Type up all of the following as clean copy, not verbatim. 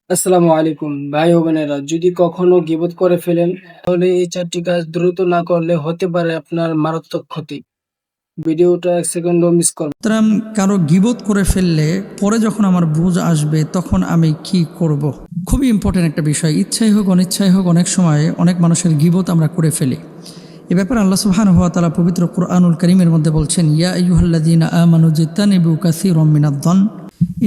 আসসালামু আলাইকুম ভাই ও বোনেরা, যদি কখনো গীবত করে ফেলেন তাহলে এই 4টি কাজ দ্রুত না করলে হতে পারে আপনার মারাত্মক ক্ষতি। ভিডিওটা 1 সেকেন্ডও মিস করবেন না। সুতরাং কারো গীবত করে ফেললে পরে যখন আমার বুঝ আসবে তখন আমি কি করব। খুবই ইম্পর্টেন্ট একটা বিষয়। ইচ্ছাই হোক অনিচ্ছাই হোক অনেক সময় অনেক মানুষের গীবত আমরা করে ফেলি। এ ব্যাপারে আল্লাহ সুবহানাহু ওয়া তাআলা পবিত্র কুরআনুল কারীমের মধ্যে বলছেন, ইয়া আইয়ুহাল্লাযীনা আমানু জিতানিবু কাসীরাম মিনায-যন্ন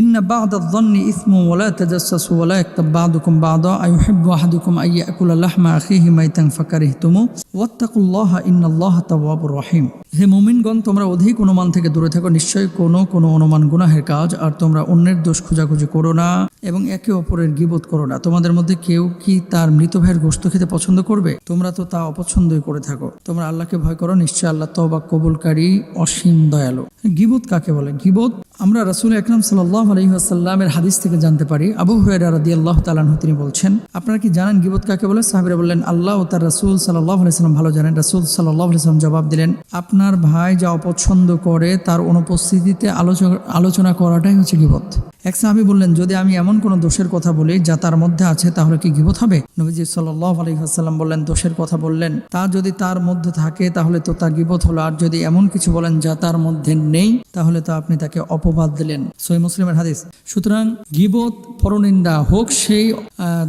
ইন্না বা'দায-যন্নি ইসমুন ওয়া লা তাজাসসাসু ওয়া লা ইয়াগতাব বা'দুকুম বা'দা আইয়ুহিব্বু আহাদুকুম আইয়াকুলা লাহমা আখিহি মাইতান ফাকারিহতুমু ওয়াত্তাকুল্লাহা ইন্নাল্লাহা তাওয়াবুর রহিম। হে মুমিনগণ, তোমরা অধিক অনুমান থেকে দূরে থাকো। নিশ্চয়ই কোনো অনুমান গুনাহের কাজ। আর তোমরা অন্যের দোষ খোঁজাখুঁজি করো না এবং একে অপরের গীবত করো না। তোমাদের মধ্যে কেউ কি তার মৃত ভাইয়ের গোশত খেতে পছন্দ করবে? তোমরা তো তা অপছন্দই করে থাকো। তোমরা আল্লাহকে ভয় করো, নিশ্চয় আল্লাহ তওবা কবুলকারী অসীম দয়ালু। গীবত কাকে বলে? গীবত আমরা রাসূল আকরাম সাল্লাল্লাহু আলাইহি ওয়াসাল্লামের হাদিস থেকে জানতে পারি। আবু হুরায়রা রাদিয়াল্লাহু তাআলা আনহু তিনি বলছেন, আপনারা কি জানেন গীবত কাকে বলে? সাহাবীরা বললেন, আল্লাহ ও তার রাসূল সাল্লাল্লাহু আলাইহি ওয়াসাল্লাম ভালো জানেন। রাসূল সাল্লাল্লাহু আলাইহি ওয়াসাল্লাম জবাব দিলেন, আপনার ভাই যা অপছন্দ করে তার অনুপস্থিতিতে আলোচনা করাটাই হচ্ছে গীবত। এক সাহাবী বললেন, যদি আমি এমন কোনো দোষের কথা বলি যা তার মধ্যে আছে তাহলে কি গীবত হবে? নবীজি সাল্লাল্লাহু আলাইহি ওয়াসাল্লাম বললেন, দোষের কথা বললেন, তা যদি তার মধ্যে থাকে তাহলে তো তা গীবত হলো। আর যদি এমন কিছু বলেন যা তার মধ্যে নেই তাহলে তো আপনি তাকে অপবাদ দিলেন। সহিহ মুসলিমের হাদিস। সুতরাং গীবত পরনিন্দা হোক, সেই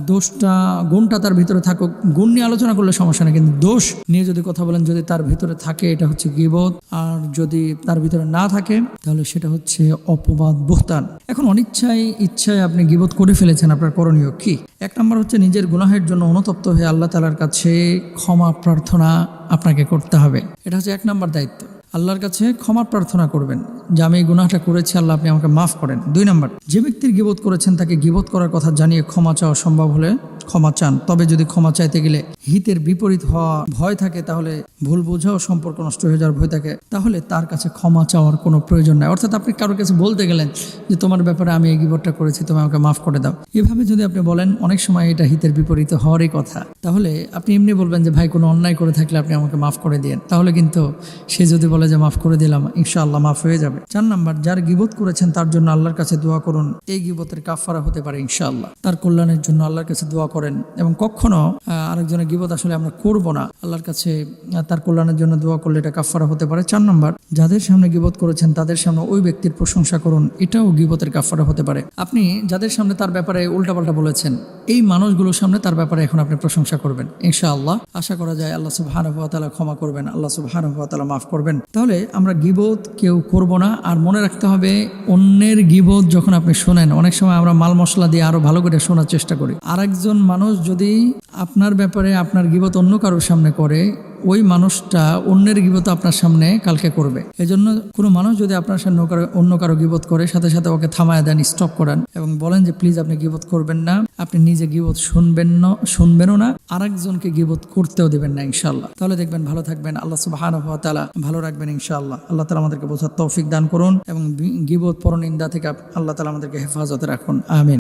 দোষটা গুণটা তার ভিতরে থাকুক, গুণ নিয়ে আলোচনা করলে সমস্যা নেই, কিন্তু দোষ নিয়ে যদি কথা বলেন যদি তার ভিতরে থাকে এটা হচ্ছে গীবত। আর যদি তার ভিতরে না থাকে তাহলে সেটা হচ্ছে অপবাদ, বুহতান। এখন ইচ্ছায় আপনি গীবত করে ফেলেছেন, আপনার করণীয় কি? এক নম্বর হচ্ছে নিজের গুনাহের জন্য অনুতপ্ত হয়ে আল্লাহ তাআলার কাছে ক্ষমা প্রার্থনা আপনাকে করতে হবে। এটা হচ্ছে এক নম্বর দায়িত্ব। আল্লাহর কাছে ক্ষমা প্রার্থনা করবেন যে আমি এই গুনাহটা করেছি, আল্লাহ আপনি আমাকে মাফ করেন। 2 নম্বর, যে ব্যক্তির গীবত করেছেন তাকে গীবত করার কথা জানিয়ে ক্ষমা চাওয়া সম্ভব হলে ক্ষমা চান। তবে যদি ক্ষমা চাইতে গেলে হিতের বিপরীত হওয়া ভয় থাকে, তাহলে ভুল বোঝাও সম্পর্ক নষ্ট হয়ে যাওয়ার ভয় থাকে, তাহলে তার কাছে ক্ষমা চাওয়ার কোনো প্রয়োজন নাই। অর্থাৎ আপনি কারোর কাছে বলতে গেলেন যে তোমার ব্যাপারে আমি এই গীবতটা করেছি, তুমি আমাকে মাফ করে দাও, এভাবে যদি আপনি বলেন, অনেক সময় এটা হিতের বিপরীত হওয়ারই কথা। তাহলে আপনি এমনি বলবেন যে ভাই কোনো অন্যায় করে থাকলে আপনি আমাকে মাফ করে দিন, তাহলে কিন্তু সে যদি বলে যে মাফ করে দিলাম, ইনশাআল্লাহ মাফ হয়ে যাবে। 4 নম্বর, যার গীবত করেছেন তার জন্য আল্লাহর কাছে দোয়া করুন। এই গীবতের কাফারা হতে পারে ইনশাআল্লাহ। তার কল্যাণের জন্য আল্লাহর কাছে দোয়া করেন এবং কখনো আরেকজনের গীবত আসলে আমরা করব না। আল্লাহর কাছে তার কল্যাণের জন্য দোয়া করলে এটা কাফারা হতে পারে। 4 নম্বর, যাদের সামনে গীবত করেছেন তাদের সামনে ওই ব্যক্তির প্রশংসা করুন, এটাও গীবতের কাফারা হতে পারে। আপনি যাদের সামনে তার ব্যাপারে উল্টাপাল্টা বলেছেন, এই মানুষগুলোর সামনে তার ব্যাপারে এখন আপনি প্রশংসা করবেন। ইনশাআল্লাহ আশা করা যায় আল্লাহ সুবহানাহু ওয়া তাআলা ক্ষমা করবেন, আল্লাহ সুবহানাহু ওয়া তাআলা মাফ করবেন। তাহলে আমরা গীবত কেউ করব না। আর মনে রাখতে হবে, অন্যের গীবত যখন আপনি শোনেন, অনেক সময় আমরা মাল মশলা দিয়ে আরো ভালো করে শোনার চেষ্টা করি। আরেকজন মানুষ যদি আপনার ব্যাপারে আপনার গীবত অন্য কারোর সামনে করে, ওই মানুষটা অন্যের গীবত আপনার সামনে কালকে করবে। এজন্য কোনো মানুষ যদি আপনার সামনে অন্য কারো গীবত করে, সাথে সাথে ওকে থামায় দেন, স্টপ করান এবং বলেন যে প্লিজ আপনি গীবত করবেন না, আপনি নিজে গীবত শুনবেনও না, আরেকজনকে গীবত করতেও দেবেন না ইনশাআল্লাহ। তাহলে দেখবেন ভালো থাকবেন, আল্লাহ সুবহানাহু ওয়া তাআলা ভালো রাখবেন ইনশাআল্লাহ। আল্লাহ তাআলা আমাদেরকে বোঝার তৌফিক দান করুন এবং গীবত পরনিন্দা থেকে আল্লাহ তাআলা আমাদেরকে হেফাজতে রাখুন। আমিন।